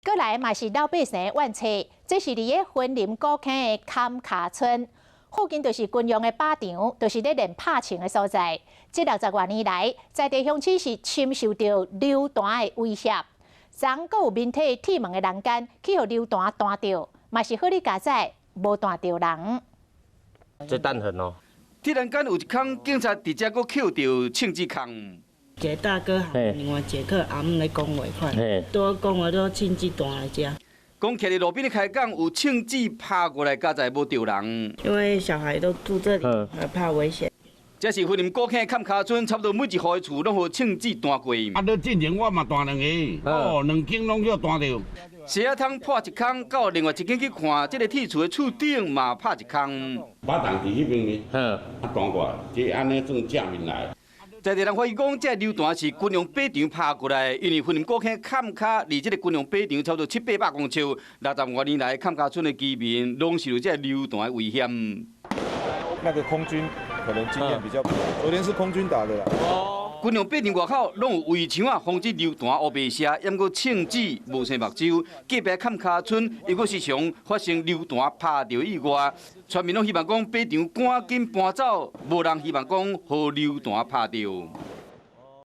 过来嘛是老百姓的怨气，这是伫个云林古坑的坎卡村附近，就是军用的靶场，就是咧练拍枪的所在。这60多年来，在地乡亲是深受到流弹的威胁。昨搁有面体铁门的栏杆去互流弹弹到，嘛是好哩加载无弹到人。这弹痕哦。铁栏杆有一空，警察直接搁扣到枪支空。一个大哥和另外一个阿姆咧讲话款，都讲话都枪支弹来遮。讲徛伫路边咧开讲，有枪支拍过来，加在无着人。因为小孩都住这里，怕危险。这是云林古坑坎卡村，差不多每一户的厝拢有枪支弹过。啊，你进前我嘛弹2个，哦，2间拢叫弹着。蛇仔通破一空，到另外一间去看，这个铁厝的厝顶嘛拍一空。靶场伫迄边呢，弹过来，即安尼算正面来。在地人怀疑讲，这流弹是军用靶场拍过来，因为云林古坑坎卡离这个军用靶场差不多700-800公尺，60多年来坎卡村的居民拢受到这流弹的危险。那个空军可能经验比较，昨天是空军打的啦。军用靶场外口拢有围墙啊，防止流弹乌白射，抑过枪支无生目睭。隔壁坎卡村又搁时常发生流弹拍到意外，村民拢希望讲靶场赶紧搬走，无人希望讲互流弹拍到。